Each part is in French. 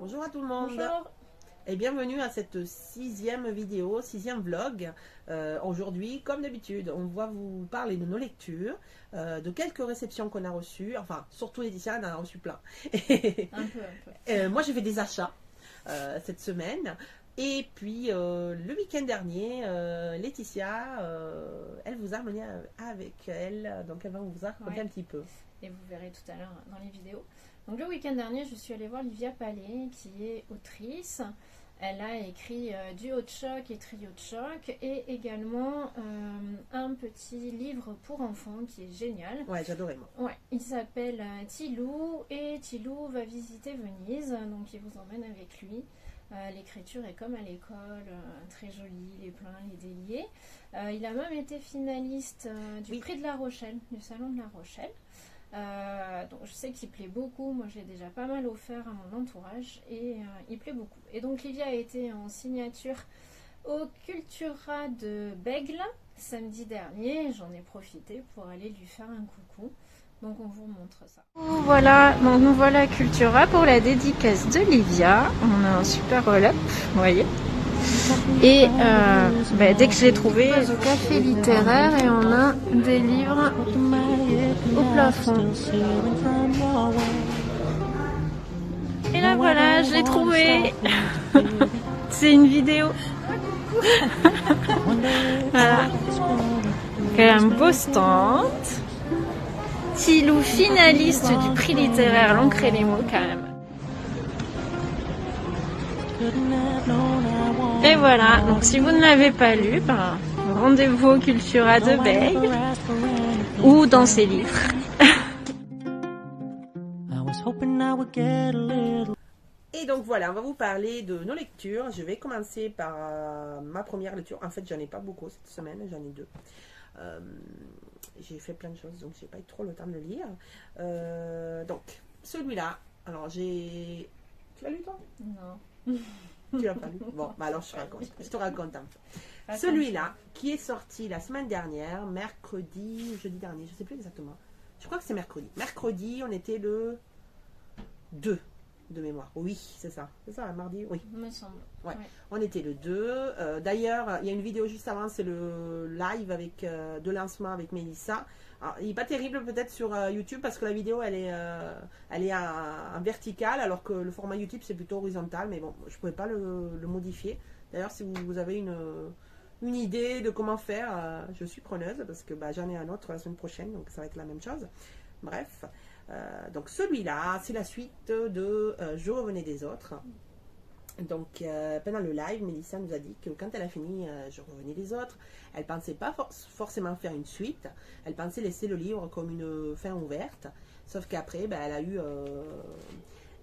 Bonjour à tout le monde. Bonjour. Et bienvenue à cette sixième vidéo, sixième vlog. Aujourd'hui, comme d'habitude, on va vous parler de nos lectures, de quelques réceptions qu'on a reçues. Enfin, surtout Laetitia, elle en a reçu plein. Un peu. Moi, j'ai fait des achats cette semaine. Et puis, le week-end dernier, Laetitia, elle vous a amené avec elle. Donc, elle va vous raconter un petit peu. Et vous verrez tout à l'heure dans les vidéos. Donc le week-end dernier, je suis allée voir Livia Palais, qui est autrice. Elle a écrit Duo de choc et Trio de choc, et également un petit livre pour enfants qui est génial. Ouais, j'adorais moi. Ouais, il s'appelle Tilou, et Tilou va visiter Venise, donc il vous emmène avec lui. L'écriture est comme à l'école, très jolie, les plans, les déliés. Il a même été finaliste du prix de La Rochelle, du salon de La Rochelle. Donc je sais qu'il plaît beaucoup. Moi j'ai déjà pas mal offert à mon entourage et il plaît beaucoup. Et donc Livia a été en signature au Cultura de Bègle samedi dernier. J'en ai profité pour aller lui faire un coucou. Donc on vous montre ça. Voilà, donc nous voilà à Cultura pour la dédicace de Livia. On a un super roll-up, vous voyez. Et dès que je l'ai trouvé, au café littéraire, et on a des livres au plafond. Et là voilà, je l'ai trouvé. C'est une vidéo. Voilà. Elle a un beau stand. Tilou, finaliste du prix littéraire L'encre et les mots quand même. Et voilà, donc si vous ne l'avez pas lu, rendez-vous au Cultura de Bègle ou dans ses livres. Et donc voilà, on va vous parler de nos lectures. Je vais commencer par ma première lecture. En fait, j'en ai pas beaucoup cette semaine, j'en ai deux. J'ai fait plein de choses, donc j'ai pas eu trop le temps de le lire. Donc, celui-là, alors j'ai... Tu l'as lu toi? Non. Tu l'as pas lu? Bon, bah alors je te raconte un peu. Celui-là, qui est sorti la semaine dernière, mercredi, jeudi dernier, je sais plus exactement. Je crois que c'est mercredi. Mercredi, on était le 2 de mémoire. Oui, c'est ça. C'est ça, mardi? Oui. Il me semble. Ouais. On était le 2. D'ailleurs, il y a une vidéo juste avant, c'est le live avec de lancement avec Mélissa. Alors, il n'est pas terrible peut-être sur YouTube parce que la vidéo elle est en vertical alors que le format YouTube c'est plutôt horizontal. Mais bon, je ne pouvais pas le modifier. D'ailleurs, si vous avez une idée de comment faire, je suis preneuse parce que j'en ai un autre la semaine prochaine, donc ça va être la même chose. Bref. Donc celui-là, c'est la suite de Je revenais des autres. Donc pendant le live, Mélissa nous a dit que quand elle a fini Je revenais des autres, elle pensait pas forcément faire une suite, elle pensait laisser le livre comme une fin ouverte, sauf qu'après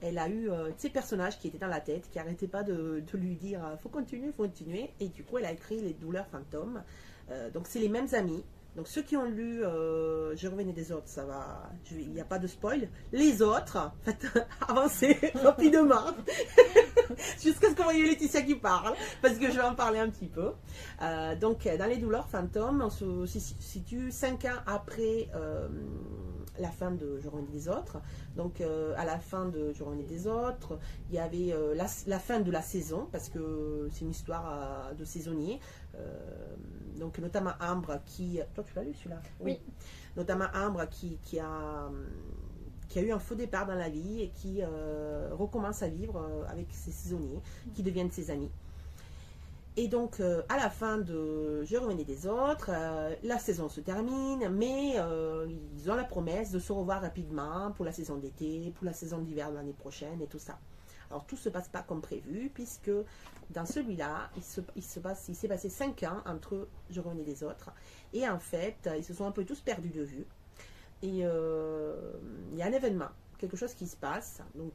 elle a eu ces personnages qui étaient dans la tête, qui n'arrêtaient pas de lui dire faut continuer, et du coup elle a écrit Les douleurs fantômes. Donc c'est les mêmes amis. Donc ceux qui ont lu Je revenais des autres, ça va, il n'y a pas de spoil. Les autres, faites avancer rapidement jusqu'à ce qu'on voit Laetitia qui parle, parce que je vais en parler un petit peu. Donc dans Les douleurs fantômes, on se situe 5 ans après la fin de Je revenais des autres. Donc à la fin de Je revenais des autres, il y avait la fin de la saison, parce que c'est une histoire de saisonnier. Donc notamment Ambre qui... Toi tu l'as lu celui-là? Oui. Notamment Ambre qui a eu un faux départ dans la vie et qui recommence à vivre avec ses saisonniers qui deviennent ses amis. Et donc à la fin de Je revenais des autres, la saison se termine, mais ils ont la promesse de se revoir rapidement pour la saison d'été, pour la saison d'hiver de l'année prochaine et tout ça. Alors tout ne se passe pas comme prévu, puisque dans celui-là, il s'est passé 5 ans entre Je revenais des autres. Et en fait, ils se sont un peu tous perdus de vue. Et il y a un événement, quelque chose qui se passe. Donc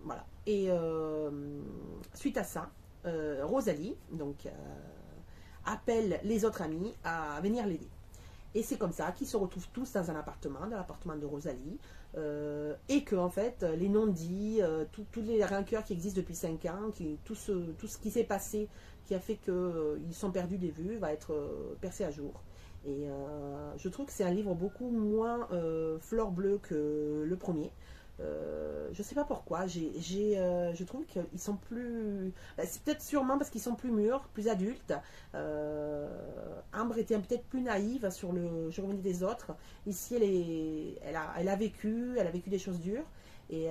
voilà. Et suite à ça, Rosalie donc, appelle les autres amis à venir l'aider. Et c'est comme ça qu'ils se retrouvent tous dans un appartement, dans l'appartement de Rosalie, et que en fait les non-dits, toutes les rancœurs qui existent depuis 5 ans, tout ce qui s'est passé, qui a fait qu'ils sont perdus des vues, va être percé à jour. Et je trouve que c'est un livre beaucoup moins fleur bleue que le premier. je sais pas pourquoi, je trouve qu'ils sont plus... c'est peut-être sûrement parce qu'ils sont plus mûrs, plus adultes. Ambre était peut-être plus naïve sur le Je revenais des autres. Ici, elle a vécu des choses dures. Et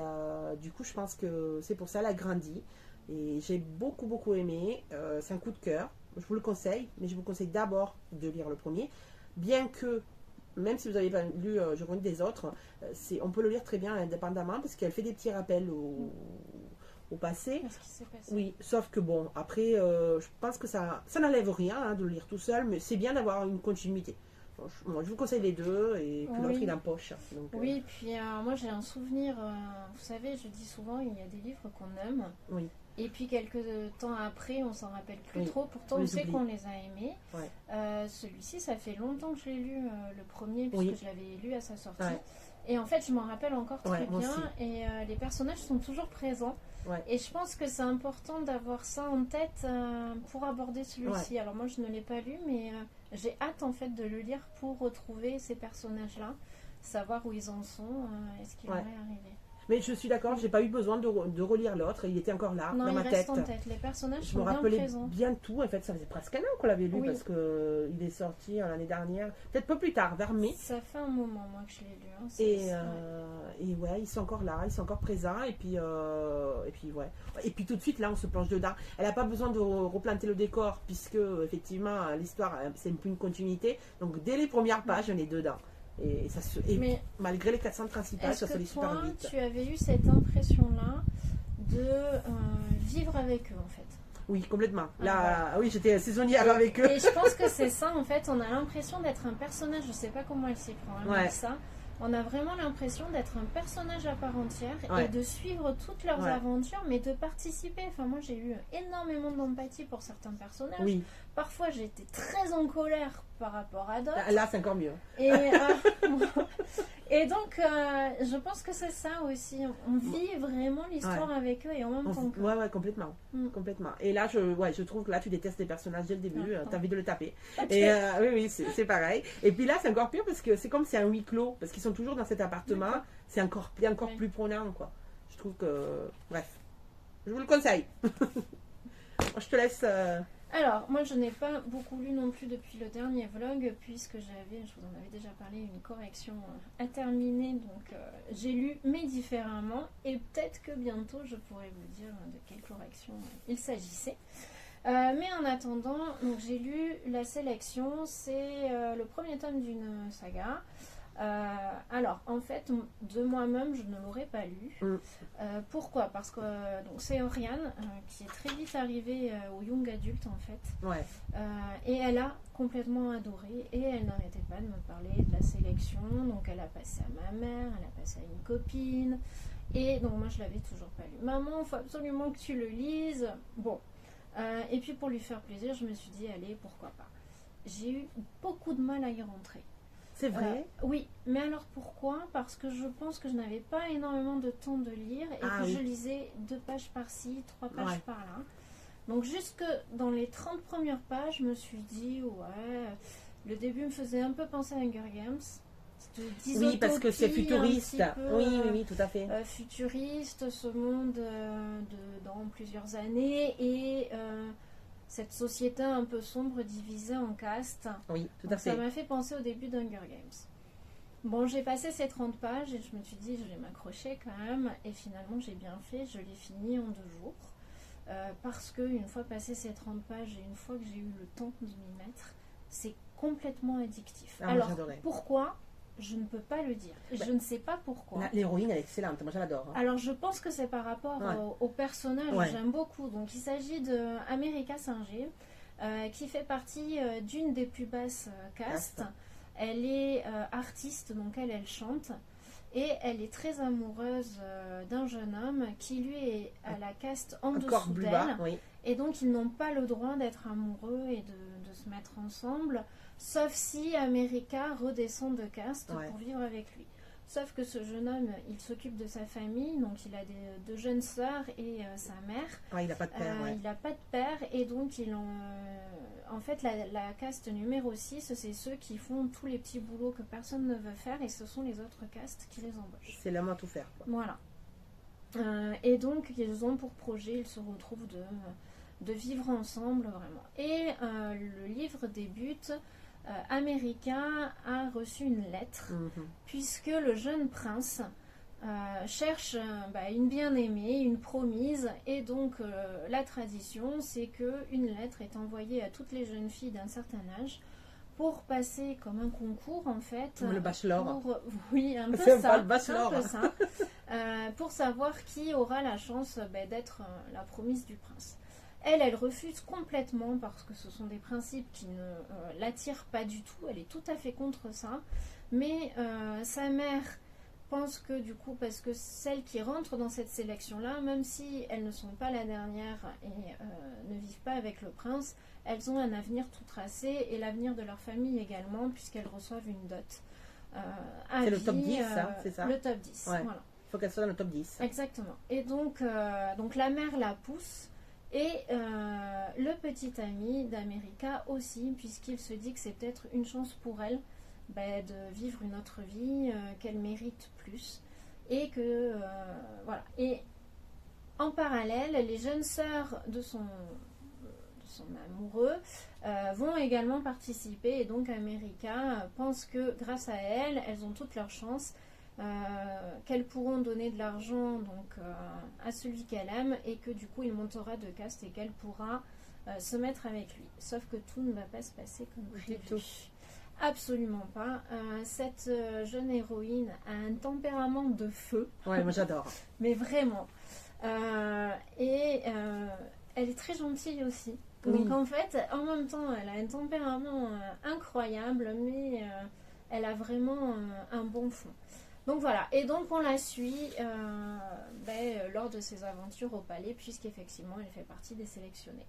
du coup, je pense que c'est pour ça qu'elle a grandi. Et j'ai beaucoup, beaucoup aimé. C'est un coup de cœur. Je vous le conseille, mais je vous conseille d'abord de lire le premier. Bien que même si vous n'avez pas lu Je revenais des autres, on peut le lire très bien indépendamment parce qu'elle fait des petits rappels au passé. Ce qui s'est passé. Oui, sauf que bon, après, je pense que ça n'enlève rien hein, de le lire tout seul, mais c'est bien d'avoir une continuité. Bon, moi, je vous conseille les deux et puis l'autre il empoche. Donc, oui, puis moi j'ai un souvenir, vous savez, je dis souvent, il y a des livres qu'on aime. Oui. Et puis quelques temps après, on s'en rappelle plus trop. Pourtant, on sait qu'on les a aimés. Ouais. Celui-ci, ça fait longtemps que je l'ai lu, le premier, puisque je l'avais lu à sa sortie. Ouais. Et en fait, je m'en rappelle encore très bien. Aussi. Et les personnages sont toujours présents. Ouais. Et je pense que c'est important d'avoir ça en tête pour aborder celui-ci. Alors moi, je ne l'ai pas lu, mais j'ai hâte en fait de le lire pour retrouver ces personnages-là, savoir où ils en sont et ce qui leur est arrivé. Mais je suis d'accord, j'ai pas eu besoin de relire l'autre, il était encore là, non, dans ma tête. En tête. Les personnages je sont me bien rappelais présents. bien tout, en fait, ça faisait presque un an qu'on l'avait lu parce que il est sorti l'année dernière, peut-être peu plus tard, vers mai. Ça fait un moment, moi, que je l'ai lu. Hein. Et ouais, ils sont encore là, ils sont encore présents, et puis ouais. Et puis tout de suite, là, on se plonge dedans. Elle n'a pas besoin de replanter le décor, puisque, effectivement, l'histoire, c'est un peu une continuité. Donc, dès les premières pages, on est dedans. Et mais malgré les 436 pages, ça se lit super vite. Tu avais eu cette impression-là de vivre avec eux, en fait. Oui, complètement. Là, oui, j'étais saisonnière avec eux. Et je pense que c'est ça, en fait. On a l'impression d'être un personnage. Je sais pas comment elle s'y prend, hein, ça. On a vraiment l'impression d'être un personnage à part entière et de suivre toutes leurs aventures, mais de participer. Enfin, moi, j'ai eu énormément d'empathie pour certains personnages. Oui. Parfois, j'étais très en colère par rapport à d'autres. Là, c'est encore mieux. Et donc, je pense que c'est ça aussi. On vit vraiment l'histoire avec eux et en même temps. Ouais, complètement. Complètement. Et là, je trouve que là, tu détestes les personnages dès le début. Tu as envie de le taper. Et oui, c'est pareil. Et puis là, c'est encore pire parce que c'est comme c'est un huis clos. Parce qu'ils sont toujours dans cet appartement. C'est encore plus prenant, quoi. Je trouve que... Bref. Je vous le conseille. Je te laisse... Alors, moi, je n'ai pas beaucoup lu non plus depuis le dernier vlog, puisque je vous en avais déjà parlé, une correction à terminer. Donc, j'ai lu, mais différemment. Et peut-être que bientôt, je pourrai vous dire de quelle correction il s'agissait. Mais en attendant, donc j'ai lu La Sélection. C'est le premier tome d'une saga. Alors, en fait, de moi-même, je ne l'aurais pas lu. Pourquoi? Parce que c'est Oriane qui est très vite arrivée au young adulte, en fait. Et elle a complètement adoré. Et elle n'arrêtait pas de me parler de La Sélection. Donc, elle a passé à ma mère, elle a passé à une copine. Et donc, moi, je l'avais toujours pas lu. Maman, il faut absolument que tu le lises. Bon. Et puis, pour lui faire plaisir, je me suis dit, allez, pourquoi pas. J'ai eu beaucoup de mal à y rentrer. C'est vrai? Oui, mais alors pourquoi? Parce que je pense que je n'avais pas énormément de temps de lire et que je lisais 2 pages par-ci, 3 pages par-là. Donc jusque dans les 30 premières pages, je me suis dit, le début me faisait un peu penser à Hunger Games. Oui, parce que c'est futuriste. Oui, tout à fait. Futuriste, ce monde dans plusieurs années et... cette société un peu sombre divisée en castes. Oui, tout à fait. Ça m'a fait penser au début d'Hunger Games. Bon, j'ai passé ces 30 pages et je me suis dit, je vais m'accrocher quand même. Et finalement, j'ai bien fait. Je l'ai fini en 2 jours. Parce qu'une fois passé ces 30 pages et une fois que j'ai eu le temps de m'y mettre, c'est complètement addictif. Alors, pourquoi ? Je ne peux pas le dire. Je ne sais pas pourquoi. L'héroïne, elle est excellente. Moi, je l'adore. Hein. Alors, je pense que c'est par rapport au personnage. J'aime beaucoup. Donc, il s'agit de America Singer, qui fait partie d'une des plus basses castes. Elle est artiste, donc elle chante. Et elle est très amoureuse d'un jeune homme qui, lui, est à la caste en dessous d'elle. Et donc, ils n'ont pas le droit d'être amoureux et de se mettre ensemble. Sauf si America redescend de caste pour vivre avec lui. Sauf que ce jeune homme, il s'occupe de sa famille, donc il a deux jeunes sœurs et sa mère. Ah, il n'a pas de père, ouais. Il n'a pas de père et donc en fait la caste numéro 6, c'est ceux qui font tous les petits boulots que personne ne veut faire et ce sont les autres castes qui les embauchent. C'est l'homme à tout faire, quoi. Voilà. Et donc ils ont pour projet, ils se retrouvent de vivre ensemble vraiment. Et le livre débute. Américain a reçu une lettre puisque le jeune prince cherche une bien-aimée, une promise et donc la tradition c'est que une lettre est envoyée à toutes les jeunes filles d'un certain âge pour passer comme un concours en fait. Le bachelor. Oui, un peu c'est ça. Pas le bachelor. Un peu ça. Pour savoir qui aura la chance d'être la promise du prince. Elle refuse complètement parce que ce sont des principes qui ne l'attirent pas du tout. Elle est tout à fait contre ça. Mais sa mère pense que du coup, parce que celles qui rentrent dans cette sélection-là, même si elles ne sont pas la dernière et ne vivent pas avec le prince, elles ont un avenir tout tracé et l'avenir de leur famille également, puisqu'elles reçoivent une dot. C'est le top 10, c'est ça? Le top 10, ouais. Voilà. Il faut qu'elle soit dans le top 10. Exactement. Et donc la mère la pousse. Et le petit ami d'America aussi, puisqu'il se dit que c'est peut-être une chance pour elle de vivre une autre vie, qu'elle mérite plus. Et que, voilà. Et en parallèle, les jeunes sœurs de son amoureux vont également participer. Et donc America pense que grâce à elles, elles ont toutes leurs chances. Qu'elles pourront donner de l'argent donc à celui qu'elle aime et que du coup il montera de caste et qu'elle pourra se mettre avec lui. Sauf que tout ne va pas se passer comme prévu. Absolument pas. Cette jeune héroïne a un tempérament de feu. Ouais, moi j'adore. Mais vraiment. Et elle est très gentille aussi. Donc en fait, en même temps, elle a un tempérament incroyable, mais elle a vraiment un bon fond. Donc voilà, et donc on la suit lors de ses aventures au palais, puisqu'effectivement elle fait partie des sélectionnés.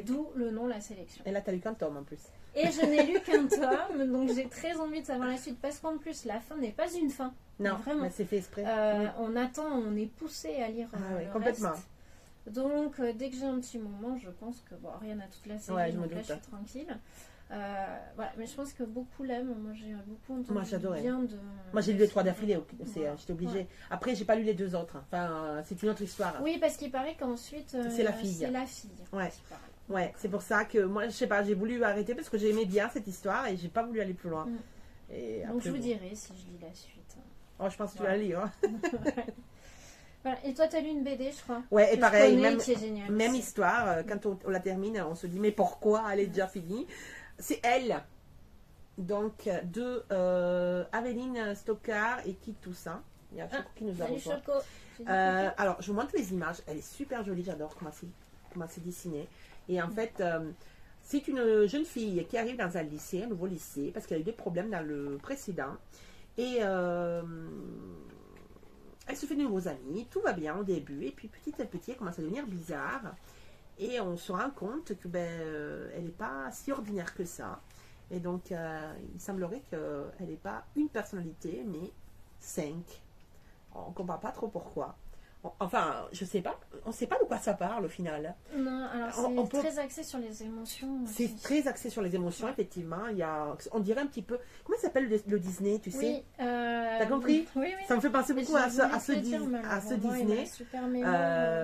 D'où le nom La Sélection. Et là, t'as lu qu'un tome en plus. Et je n'ai lu qu'un tome, donc j'ai très envie de savoir la suite, parce qu'en plus la fin n'est pas une fin. Non, vraiment. Mais c'est fait exprès. On attend, on est poussé à lire le complètement. reste. Donc dès que j'ai un petit moment, je pense que rien à toute la série, donc là je suis tranquille. Voilà, mais je pense que beaucoup l'aiment. Moi j'ai beaucoup entendu. Moi j'adorais. Moi j'ai lu les 3 d'affilée, j'étais obligée. Ouais. Après j'ai pas lu les 2 autres. Enfin, c'est une autre histoire. Oui, parce qu'il paraît qu'ensuite c'est la fille. C'est la fille. Ouais. Ouais, c'est pour ça que moi je sais pas, j'ai voulu arrêter parce que j'aimais bien cette histoire et j'ai pas voulu aller plus loin. Et donc après, je vous dirai si je lis la suite. Oh, je pense que tu vas la lire. Hein. Voilà. Et toi, tu as lu une BD, je crois. Ouais, et pareil, génial, même histoire. Quand on la termine, on se dit mais pourquoi elle est déjà finie. C'est Elle, donc de Aveline Stockard et Kit Toussaint. Il y a Choco qui nous a rejoint. Alors, je vous montre les images. Elle est super jolie, j'adore comment c'est dessiné. Et en fait, c'est une jeune fille qui arrive dans un lycée, un nouveau lycée, parce qu'elle a eu des problèmes dans le précédent. Et elle se fait de nouveaux amis, tout va bien au début. Et puis petit à petit, elle commence à devenir bizarre. Et on se rend compte que elle n'est pas si ordinaire que ça. Et donc, il semblerait qu'elle n'ait pas une personnalité, mais 5. On ne comprend pas trop pourquoi. Enfin, je sais pas. On ne sait pas de quoi ça parle au final. Non, alors c'est très axé sur les émotions. C'est très axé sur les émotions, effectivement. Il y a, on dirait un petit peu... Comment ça s'appelle le Disney, tu sais? T'as compris? Oui. Ça me fait penser beaucoup à ce Disney.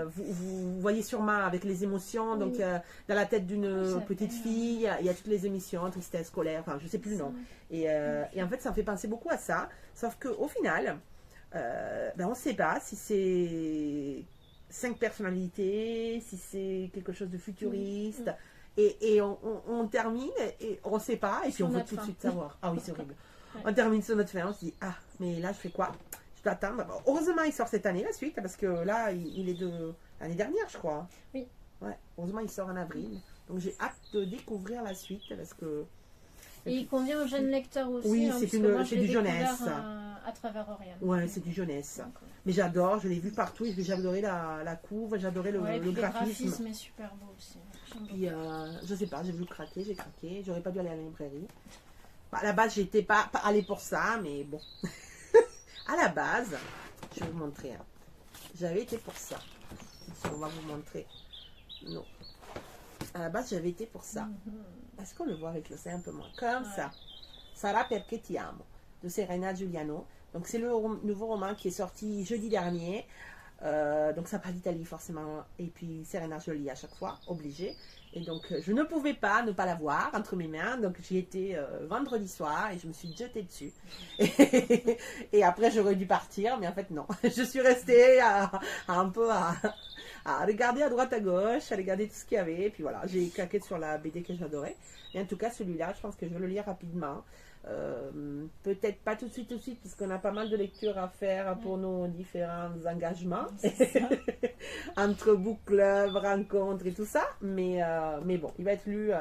Vous voyez sûrement avec les émotions, donc dans la tête d'une petite fille, il y a toutes les émissions, tristesse, colère, enfin je sais plus le nom. Et en fait, ça me fait penser beaucoup à ça. Sauf qu'au final... on ne sait pas si c'est 5 personnalités, si c'est quelque chose de futuriste. Et on termine et on ne sait pas. Et puis on veut tout de suite savoir. Ah oui, c'est horrible. On termine sur notre fin, on se dit ah, mais là je fais quoi? Je dois attendre. Bon, heureusement, il sort cette année la suite parce que là, il est de l'année dernière, je crois. Oui. Ouais, heureusement, il sort en avril. Donc j'ai hâte de découvrir la suite parce que. Et il convient aux jeunes lecteurs aussi. Oui, c'est du jeunesse. À travers Oriane. Ouais, c'est du jeunesse. Mais j'adore, je l'ai vu partout. J'ai adoré la couve, j'ai adoré le graphisme. Le graphisme est super beau aussi. Puis, je sais pas, j'ai voulu craquer, j'ai craqué. J'aurais pas dû aller à la librairie. À la base, j'étais pas allée pour ça, mais bon. À la base, je vais vous montrer. Hein. J'avais été pour ça. On va vous montrer. Non. À la base, j'avais été pour ça. Est-ce qu'on le voit avec le sein un peu moins? Comme ça. Sarà perché ti amo, de Serena Giuliano. Donc, c'est le nouveau roman qui est sorti jeudi dernier. Donc, ça parle d'Italie, forcément. Et puis, Serena, je le lis à chaque fois, obligé. Et donc, je ne pouvais pas ne pas la voir entre mes mains. Donc, j'y étais vendredi soir et je me suis jetée dessus. Et après, j'aurais dû partir, mais en fait, non. Je suis restée un peu à regarder à droite à gauche, à regarder tout ce qu'il y avait. Et puis voilà, j'ai claqué sur la BD que j'adorais. Et en tout cas, celui-là, je pense que je vais le lire rapidement. Peut-être pas tout de suite, parce qu'on a pas mal de lectures à faire pour nos différents engagements. Entre book club, rencontres et tout ça. Mais bon, il va être lu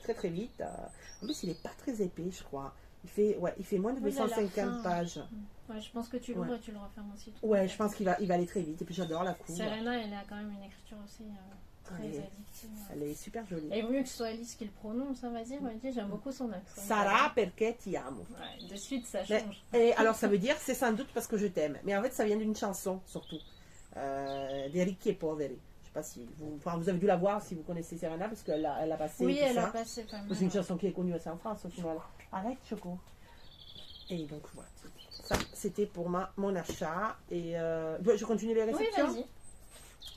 très très vite. En plus, il n'est pas très épais, je crois. Il fait moins de 250 pages. Ouais, je pense que tu l'ouvres et tu le refermes aussi. Ouais, je pense qu'il va aller très vite. Et puis j'adore la couve. Serena, elle a quand même une écriture aussi très addictive. Elle est super jolie. Et il vaut mieux que ce soit Alice qui le prononce, on va dire. J'aime beaucoup son accent. Sarà perché ti amo. Ouais, de suite, ça change. Et alors, ça veut dire, c'est sans doute parce que je t'aime. Mais en fait, ça vient d'une chanson, surtout. Des Ricchi e Poveri. Je sais pas si vous avez dû la voir si vous connaissez Serena, parce qu'elle a passé. Oui, elle a passé pas mal. C'est une chanson qui est connue aussi en France, au final. Arrête, Choco. Et donc, voilà. Ça, c'était pour mon achat. Et je continue les réceptions. Oui, vas-y.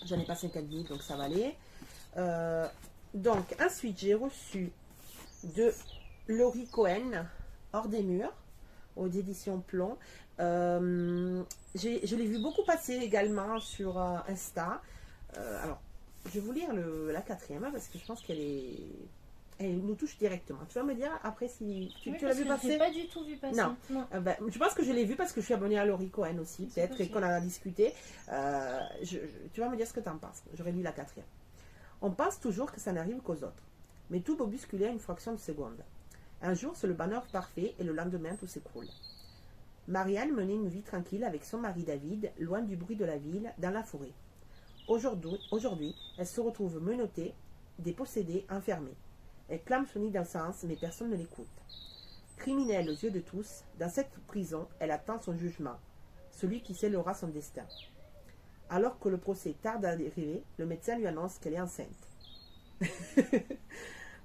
J'en ai pas 50 000, donc ça va aller. Donc, ensuite, j'ai reçu de Laurie Cohen, Hors des murs, aux éditions Plomb. Je l'ai vu beaucoup passer également sur Insta. Alors, je vais vous lire la 4e, parce que je pense elle nous touche directement. Tu vas me dire après si tu l'as vu passer? Je l'ai pas du tout vu passer. Non. Je pense que je l'ai vu parce que je suis abonnée à Laurie Cohen aussi, peut-être, et qu'on en a discuté. Tu vas me dire ce que tu en penses. J'aurais lu la 4e. On pense toujours que ça n'arrive qu'aux autres, mais tout peut bousculer à une fraction de seconde. Un jour, c'est le bonheur parfait et le lendemain, tout s'écroule. Marianne menait une vie tranquille avec son mari David, loin du bruit de la ville, dans la forêt. Aujourd'hui, elle se retrouve menottée, dépossédée, enfermée. Elle clame son innocence, mais personne ne l'écoute. Criminelle aux yeux de tous, dans cette prison, elle attend son jugement, celui qui scellera son destin. Alors que le procès tarde à arriver, le médecin lui annonce qu'elle est enceinte.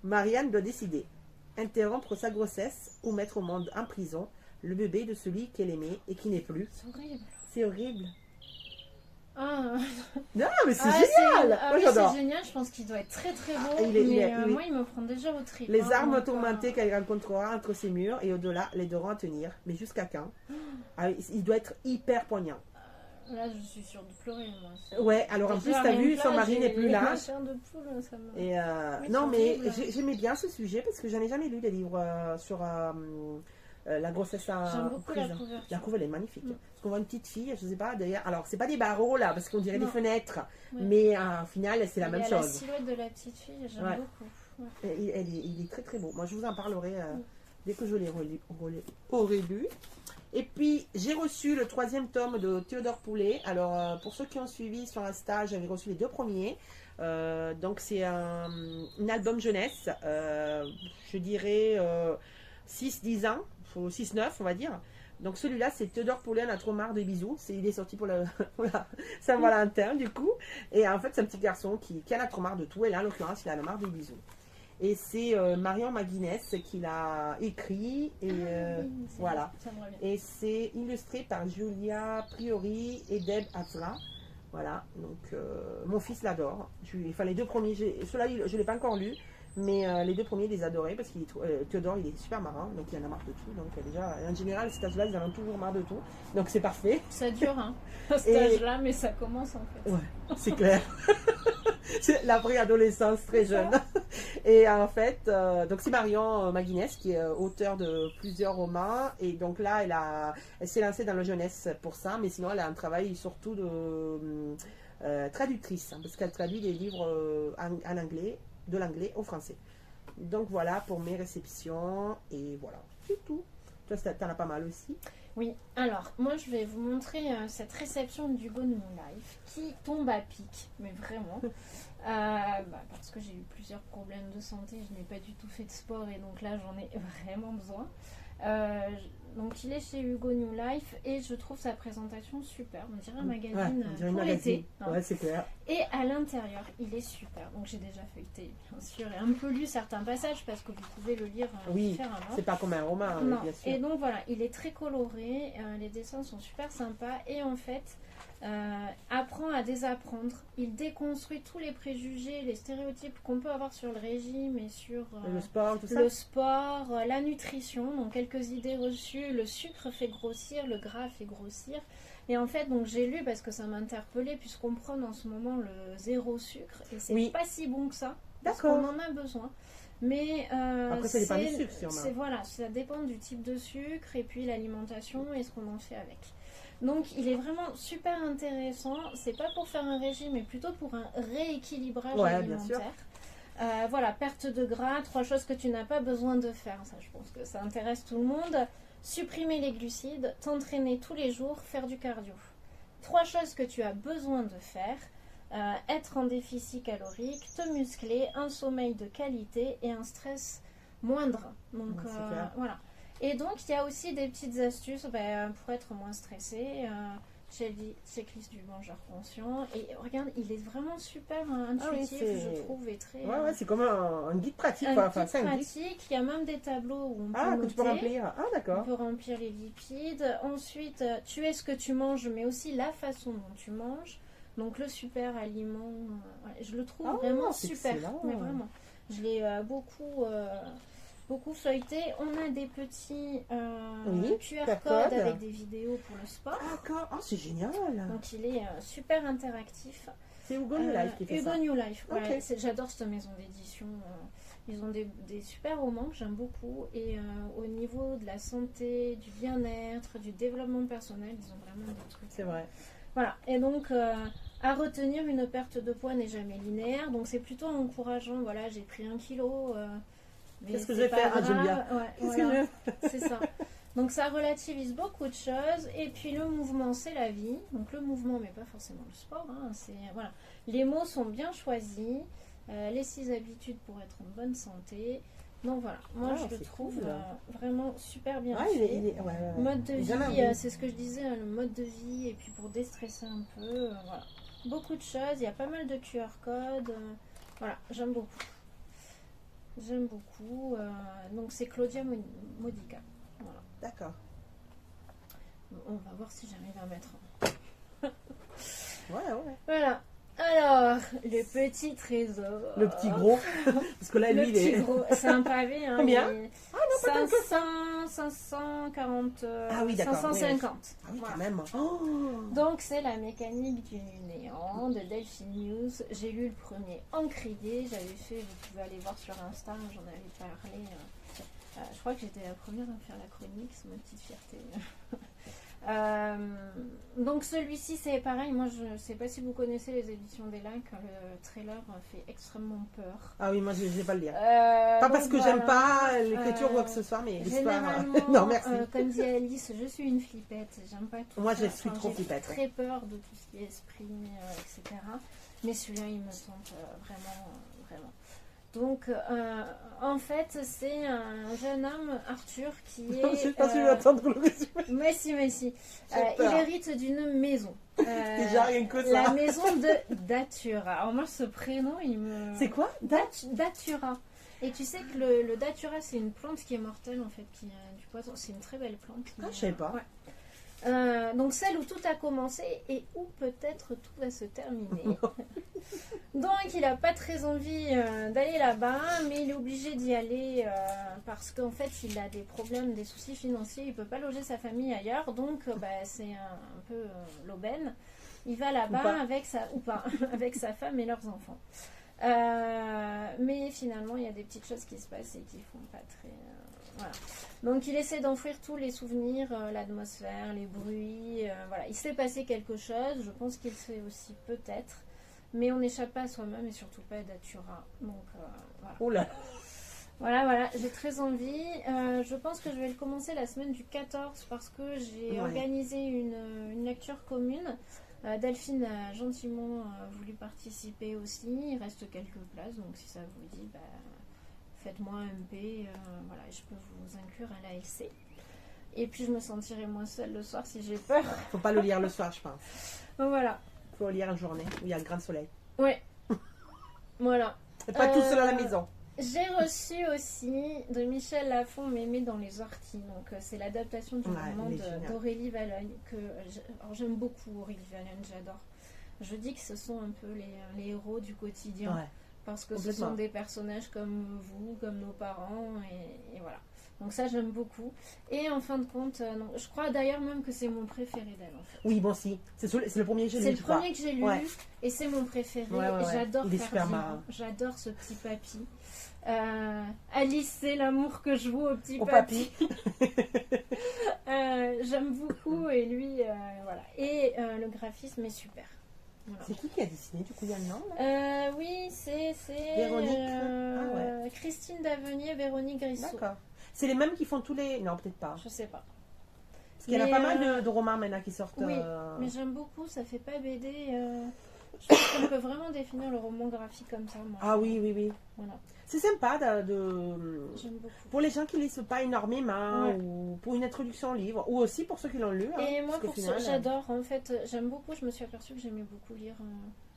Marianne doit décider, interrompre sa grossesse ou mettre au monde en prison le bébé de celui qu'elle aimait et qui n'est plus. C'est horrible. C'est horrible. Ah. Non, mais c'est génial. Moi, j'adore. C'est génial, je pense qu'il doit être très très beau. Moi, il me prend déjà au trip. Les armes tourmentées qu'elle rencontrera entre ses murs et au-delà l'aideront à tenir. Mais jusqu'à quand? Il doit être hyper poignant. Là, je suis sûre de pleurer, moi. Ouais, alors en plus, t'as vu, son mari n'est plus là. Et non, mais j'aimais bien ce sujet parce que j'en ai jamais lu des livres sur la grossesse en J'aime beaucoup prison. la couverture. La couverture, elle est magnifique. Parce qu'on voit une petite fille, je sais pas, d'ailleurs. Alors, c'est pas des barreaux là, parce qu'on dirait des fenêtres. Ouais. Mais au final, c'est la même chose. La silhouette de la petite fille, j'aime beaucoup. Ouais. Il est très très beau. Moi, je vous en parlerai dès que je l'aurai lu. Et puis, j'ai reçu le 3e tome de Théodore Poulet. Alors, pour ceux qui ont suivi sur Insta, j'avais reçu les 2 premiers. Donc, c'est un album jeunesse. Je dirais 6-10 ans. 6-9, on va dire. Donc, celui-là, c'est Théodore Poulet, on a trop marre des bisous. Il est sorti pour Saint-Valentin, du coup. Et en fait, c'est un petit garçon qui en a trop marre de tout. Et là, en l'occurrence, il a marre des bisous. Et c'est Marion McGuinness qui l'a écrit. Et voilà. Et c'est illustré par Julia Priori et Deb Afra. Voilà. Donc, mon fils l'adore. Enfin, les 2 premiers, ceux-là, je ne l'ai pas encore lu. Mais les 2 premiers, il les adorait parce que Théodore, il est super marrant. Donc, il en a marre de tout. Donc, déjà, en général, cet âge-là, ils en ont toujours marre de tout. Donc, c'est parfait. Ça dure, hein, à cet âge-là, mais ça commence en fait. Ouais, c'est clair. C'est la préadolescence très jeune. Et en fait, donc c'est Marion McGuinness qui est auteure de plusieurs romans. Et donc là, elle s'est lancée dans la jeunesse pour ça. Mais sinon, elle a un travail surtout de traductrice. Parce qu'elle traduit des livres en anglais, de l'anglais au français. Donc voilà pour mes réceptions. Et voilà, c'est tout. Toi, t'en as pas mal aussi. Oui, alors moi je vais vous montrer cette réception d'Hugo de New Life qui tombe à pic, mais vraiment. Parce que j'ai eu plusieurs problèmes de santé, je n'ai pas du tout fait de sport et donc là j'en ai vraiment besoin. Donc il est chez Hugo New Life et je trouve sa présentation super. On dirait un magazine on dirait pour une l'été. Hein. Ouais, c'est clair. Et à l'intérieur, il est super. Donc j'ai déjà feuilleté, bien sûr, et un peu lu certains passages parce que vous pouvez le lire différemment. C'est pas comme un roman, Non. bien sûr. Et donc voilà, il est très coloré, les dessins sont super sympas et en fait, apprend à désapprendre. Il déconstruit tous les préjugés, les stéréotypes qu'on peut avoir sur le régime et sur le sport, tout ça. le sport, la nutrition, donc quelques idées reçues. Le sucre fait grossir, le gras fait grossir. Et en fait, donc j'ai lu parce que ça m'a interpellée puisqu'on prône en ce moment le zéro sucre et c'est pas si bon que ça. Parce qu'on en a besoin. Mais après, ça dépend du sucre, sûrement. Voilà, ça dépend du type de sucre et puis l'alimentation et ce qu'on en fait avec. Donc il est vraiment super intéressant. C'est pas pour faire un régime, mais plutôt pour un rééquilibrage alimentaire. Voilà, perte de gras, 3 choses que tu n'as pas besoin de faire. Ça, je pense que ça intéresse tout le monde. Supprimer les glucides, t'entraîner tous les jours, faire du cardio. 3 choses que tu as besoin de faire. Être en déficit calorique, te muscler, un sommeil de qualité et un stress moindre. Donc voilà. Et donc il y a aussi des petites astuces pour être moins stressé. Checklist du mangeur conscient. Et regarde, il est vraiment super intuitif, je trouve, et très. Ouais, c'est comme un guide pratique. Un guide pratique. Il y a même des tableaux où on peut que tu peux remplir. Ah, d'accord. On peut remplir les lipides. Ensuite, tu es ce que tu manges, mais aussi la façon dont tu manges. Donc le super aliment, je le trouve vraiment super. Excellent. Mais vraiment, je l'ai beaucoup feuilleté. On a des petits QR codes avec des vidéos pour le sport. D'accord, c'est génial. Donc il est super interactif. C'est Hugo New Life qui fait ça. Hugo New Life, ouais. J'adore cette maison d'édition. Ils ont des super romans que j'aime beaucoup. Et au niveau de la santé, du bien-être, du développement personnel, ils ont vraiment des trucs. C'est vrai. Voilà, et donc à retenir, une perte de poids n'est jamais linéaire, donc c'est plutôt encourageant. Voilà, j'ai pris 1 kilo. Qu'est-ce que je vais faire? J'aime bien. Voilà, c'est ça. Donc ça relativise beaucoup de choses. Et puis le mouvement, c'est la vie. Donc le mouvement, mais pas forcément le sport. Hein, voilà. Les mots sont bien choisis. Les 6 habitudes pour être en bonne santé. Donc voilà, moi je le trouve vraiment super bien fait. Mode de vie, c'est ce que je disais, le mode de vie, et puis pour déstresser un peu, voilà. Beaucoup de choses, il y a pas mal de QR codes, voilà, j'aime beaucoup. J'aime beaucoup, donc c'est Claudia Modica, voilà. D'accord. On va voir si j'arrive à mettre Ouais. Voilà. Alors, le petit trésor. Le petit gros. Parce que là, lui, il est. Gros. C'est un pavé. Hein, combien? Ah non, pas 540. Ah oui, d'accord. 550. Ah oui, quand même. Oh. Donc, c'est la mécanique du néant de Delphine News. J'ai lu le premier encrier. J'avais fait, vous pouvez aller voir sur Insta, j'en avais parlé. Je crois que j'étais la première à faire la chronique, c'est ma petite fierté. Donc celui-ci c'est pareil, moi je sais pas si vous connaissez les éditions des Lacs, le trailer fait extrêmement peur. Ah oui, moi je vais pas le lire. Pas parce que j'aime pas l'écriture ou quoi que ce soit, mais l'histoire. Non, merci. Comme dit Alice, je suis une flippette, j'aime pas tout moi ça. Je suis trop flippette. J'ai très peur de tout ce qui est esprit, etc. Mais celui-là il me tente vraiment. Donc, en fait, c'est un jeune homme, Arthur, qui est... Je sais pas si je vais attendre le résumé. Mais si. Il hérite d'une maison. Déjà, rien que ça. La maison de Datura. Alors moi, ce prénom, il me... C'est quoi? Datura. Et tu sais que le Datura, c'est une plante qui est mortelle, en fait, qui a du poison. C'est une très belle plante. Je sais pas. Ouais. Donc celle où tout a commencé et où peut-être tout va se terminer. Donc il n'a pas très envie d'aller là-bas, mais il est obligé d'y aller parce qu'en fait il a des problèmes, des soucis financiers, il ne peut pas loger sa famille ailleurs, donc c'est un peu l'aubaine. Il va là-bas avec sa femme et leurs enfants. Mais finalement il y a des petites choses qui se passent et qui font pas très... voilà. Donc il essaie d'enfouir tous les souvenirs, l'atmosphère, les bruits, voilà. Il s'est passé quelque chose, je pense qu'il sait aussi peut-être, mais on n'échappe pas à soi-même et surtout pas à Datura. Donc voilà. Oula. Voilà, j'ai très envie. Je pense que je vais le commencer la semaine du 14 parce que j'ai organisé une lecture commune. Delphine a gentiment voulu participer aussi. Il reste quelques places, donc si ça vous dit, faites-moi un MP, voilà, je peux vous inclure à l'ALC. Et puis je me sentirai moins seule le soir si j'ai peur. Faut pas le lire le soir, je pense. Donc voilà. Faut le lire la journée où il y a le grand soleil. Ouais. Voilà. Et pas tout seul à la maison. J'ai reçu aussi de Michel Lafon Mémé dans les orties. Donc c'est l'adaptation du roman d'Aurélie Vallogne. Alors j'aime beaucoup Aurélie Vallogne, j'adore. Je dis que ce sont un peu les héros du quotidien. Ouais. Parce que ce sont des personnages comme vous, comme nos parents. Et voilà. Donc ça j'aime beaucoup. Et en fin de compte, je crois d'ailleurs même que c'est mon préféré d'elle en fait. Oui, bon si. C'est le premier que j'ai lu. C'est le premier que j'ai lu et c'est mon préféré. J'adore Ferdinand. J'adore ce petit papy. Alice, c'est l'amour que je voue au petit papy. J'aime beaucoup et lui, voilà. Et le graphisme est super. Voilà. C'est qui a dessiné du coup, il y a le nom oui, c'est Véronique. Christine Davenier, Véronique Grissot. D'accord. C'est les mêmes qui font tous les... Non, peut-être pas. Je sais pas. Parce qu'il y en a pas mal de romans maintenant qui sortent. Oui, mais j'aime beaucoup, ça fait pas BD. Je pense qu'on peut vraiment définir le roman graphique comme ça. Moi. Ah oui, oui, oui. Voilà. C'est sympa J'aime beaucoup. Pour les gens qui ne lisent pas énormément, ou pour une introduction au livre, ou aussi pour ceux qui l'ont lu. Et moi, pour ça, j'adore. En fait, j'aime beaucoup. Je me suis aperçue que j'aimais beaucoup lire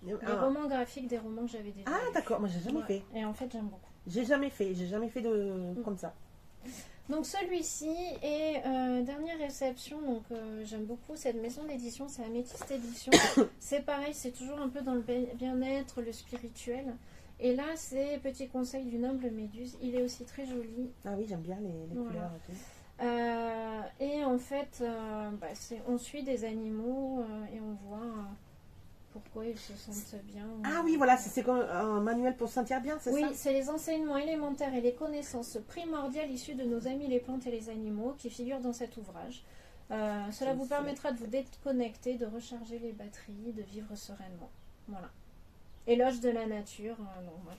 les romans graphiques des romans que j'avais déjà lus. Ah, d'accord. Moi, j'ai jamais fait. Et en fait, j'aime beaucoup. J'ai jamais fait de comme ça. Donc celui-ci est dernière réception, donc j'aime beaucoup cette maison d'édition, c'est Améthyste Édition. C'est pareil, c'est toujours un peu dans le bien-être, le spirituel. Et là, c'est Petit conseil d'une humble méduse. Il est aussi très joli. Ah oui, j'aime bien les couleurs et tout. Et en fait, on suit des animaux et on voit pourquoi ils se sentent bien. Ah oui, voilà, c'est comme un manuel pour se sentir bien, c'est ça? Oui, c'est les enseignements élémentaires et les connaissances primordiales issues de nos amis les plantes et les animaux qui figurent dans cet ouvrage. Cela vous permettra de vous déconnecter, de recharger les batteries, de vivre sereinement. Voilà. Éloge de la nature. Non, moi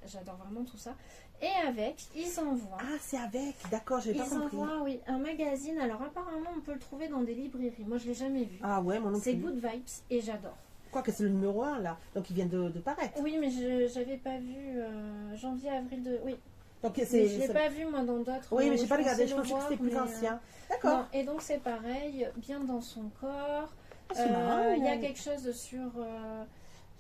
j'adore vraiment tout ça. Et avec, ils envoient. Ah, c'est avec, d'accord, j'ai pas compris. Ils envoient, oui, un magazine. Alors apparemment, on peut le trouver dans des librairies. Moi, je l'ai jamais vu. Ah ouais, mon nom. C'est Good Vibes et j'adore. Quoi que c'est le numéro 1 là, donc il vient de paraître. Oui, mais je n'avais pas vu janvier, avril de. Oui. Donc je ne l'ai pas vu moi dans d'autres. Oui, mais j'ai pas regardé, je pensais que c'était plus ancien. D'accord. Et donc c'est pareil, bien dans son corps. C'est marrant. Il y a quelque chose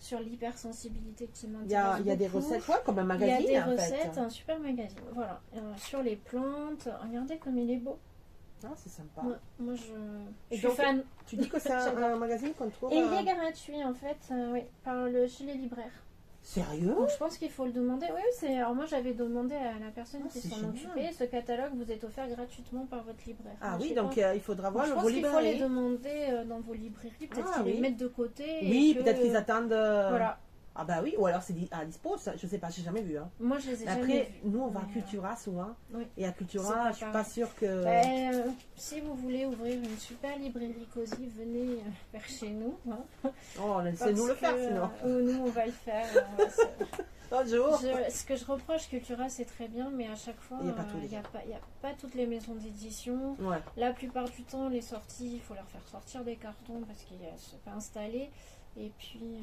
sur l'hypersensibilité qui m'intéresse. Il y a des recettes, comme un magazine. Il y a des recettes, un super magazine. Voilà. Sur les plantes, regardez comme il est beau. Ah, c'est sympa. Moi, je suis fan. Tu dis que c'est un magazine qu'on trouve. Et il est gratuit en fait, chez les libraires. Sérieux? Donc, je pense qu'il faut le demander. Oui, alors moi j'avais demandé à la personne qui s'en occupait. Ce catalogue vous est offert gratuitement par votre libraire. Ah oui, donc il faudra voir vos librairies. Je pense qu'il faut les demander dans vos librairies. Peut-être qu'ils les mettent de côté. Oui, peut-être qu'ils attendent. Voilà. Ah bah oui, ou alors c'est à dispo, je sais pas, j'ai jamais vu. Hein. Moi je les ai jamais vus. Après, nous on va à Cultura souvent. Oui. Et à Cultura, je suis pas sûre que... si vous voulez ouvrir une super librairie cosy, venez vers chez nous. Hein. Oh, laissez-nous le faire sinon. Nous on va le faire. Un jour. Ce que je reproche Cultura, c'est très bien, mais à chaque fois, il n'y a pas toutes les maisons d'édition. Ouais. La plupart du temps, les sorties, il faut leur faire sortir des cartons parce qu'ils ne sont pas installés. Et puis.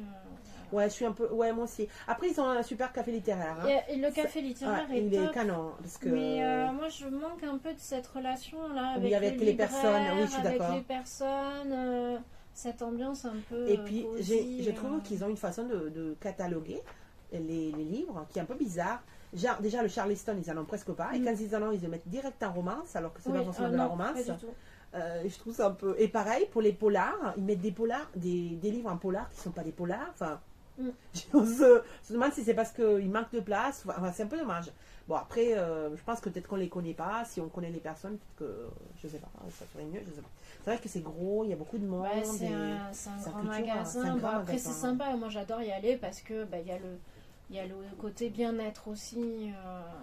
Ouais, je suis un peu. Ouais, moi aussi. Après, ils ont un super café littéraire. Hein. Et le café littéraire il est canon. Parce que... Mais moi, je manque un peu de cette relation-là avec les personnes. Oui, je suis d'accord. Avec les personnes, cette ambiance un peu. Et puis, je trouve qu'ils ont une façon de cataloguer les livres qui est un peu bizarre. Genre, déjà, le Charleston, ils en ont presque pas. Et quand ils en ont, ils le mettent direct en romance, alors que c'est pas forcément de la romance. Pas du tout. Je trouve ça un peu. Et pareil pour les polars, ils mettent des polars, des livres en polar qui ne sont pas des polars. Enfin, on se demande si c'est parce qu'il manque de place. Enfin, c'est un peu dommage. Bon, après, je pense que peut-être qu'on les connaît pas. Si on connaît les personnes, peut-être que je sais pas, ça serait mieux. Je sais pas. C'est vrai que c'est gros, il y a beaucoup de monde. C'est un grand magasin. Après, c'est sympa. Moi, j'adore y aller parce que il y a le côté bien-être aussi,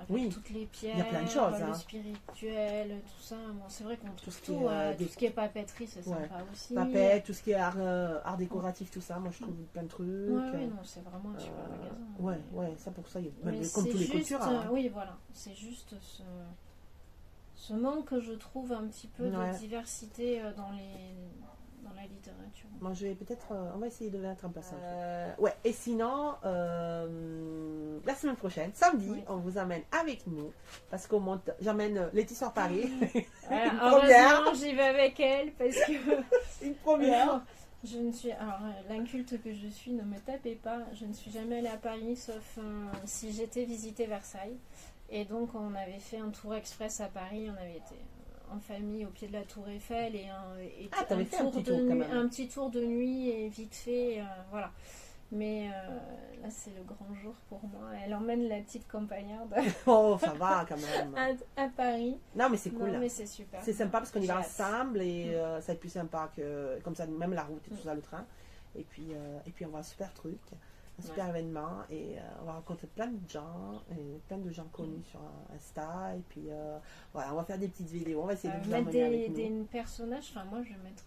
avec toutes les pierres, il y a plein de choses, le spirituel, tout ça. Bon, c'est vrai qu'on trouve tout ce qui est papeterie, c'est sympa aussi. Papette, tout ce qui est art décoratif, tout ça, moi je trouve plein de trucs. Oui, non, c'est vraiment un super magasin. Ouais, ça pour ça, il y a comme tous les Cultura. Oui, voilà, c'est juste ce manque que je trouve un petit peu de diversité dans la la littérature. Moi, je vais peut-être, on va essayer de mettre en place un truc. Ouais, et sinon, la semaine prochaine, samedi, Oui. on vous amène avec nous, parce qu'on monte, j'emmène Laetitia sur Paris, Voilà, une première, heureusement, j'y vais avec elle parce que une première. je ne suis. Alors, l'inculte que je suis, ne me tapez pas. Je ne suis jamais allée à Paris sauf si j'étais visiter Versailles. Et donc, on avait fait un tour express à Paris. On avait été en famille au pied de la Tour Eiffel et t'avais fait un petit tour quand même. un petit tour de nuit et vite fait, voilà. Mais là, c'est le grand jour pour moi. Elle emmène la petite campagnarde Oh, ça va quand même. à Paris. Non, mais c'est cool. Non, mais c'est super. C'est sympa parce qu'on y va J'ai hâte. ensemble et ça va être plus sympa que comme ça, même la route et tout ça, le train. Et puis on va un super truc, un super événement et on va rencontrer plein de gens et plein de gens connus sur Insta. Et puis voilà, on va faire des petites vidéos, on va essayer de vous Mettre emmener avec nous. des personnages, enfin moi je vais mettre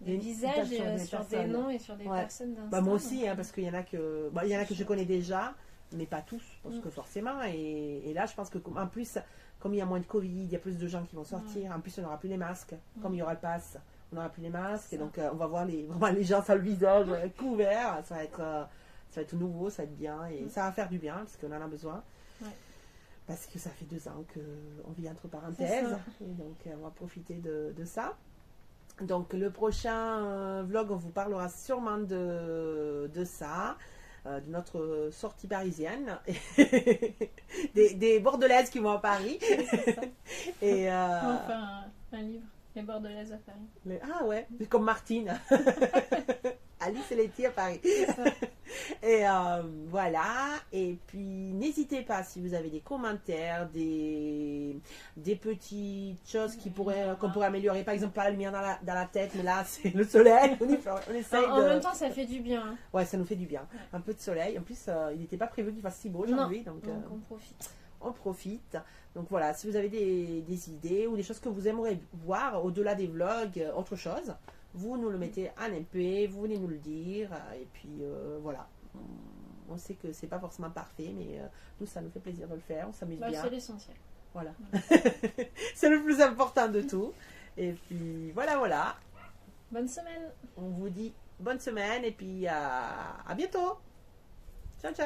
des Des visages sur des sur des personnes. noms et sur des Ouais. personnes d'Insta. Bah, moi aussi, donc, hein, parce qu'il y en a que, il y en a que je connais déjà, mais pas tous, parce que forcément. Et là, je pense que en plus, comme il y a moins de Covid, il y a plus de gens qui vont sortir. En plus, on n'aura plus les masques. Comme il y aura le pass, on n'aura plus les masques. Et donc, on va voir vraiment les gens sans le visage couvert. Ça va être nouveau, ça va être bien. Et ça va faire du bien, parce qu'on en a besoin. Ouais. Parce que ça fait 2 ans qu'on vit entre parenthèses. ça. Et donc, on va profiter de ça. Donc le prochain vlog, on vous parlera sûrement de ça, de notre sortie parisienne, des Bordelaises qui vont à Paris. Et, on va faire un livre, Les Bordelaises à Paris. ah ouais, comme Martine. Alice et Letty à Paris. C'est ça. Et voilà. Et puis n'hésitez pas si vous avez des commentaires, des petites choses qu'on pourrait améliorer. Par exemple, pas la lumière dans la tête, mais là c'est le soleil. On essaye En même temps, ça fait du bien. Hein. Ouais, ça nous fait du bien. Ouais. Un peu de soleil. En plus, il n'était pas prévu qu'il fasse si beau aujourd'hui. Donc on profite. on profite. Donc voilà, si vous avez des idées ou des choses que vous aimeriez voir au-delà des vlogs, autre chose, vous nous le mettez en MP, vous venez nous le dire, et puis voilà. On sait que c'est pas forcément parfait, mais nous, ça nous fait plaisir de le faire, on s'amuse bien. C'est l'essentiel. Voilà. C'est le plus important de tout. Et puis voilà. Bonne semaine. On vous dit bonne semaine, et puis à bientôt. Ciao, ciao.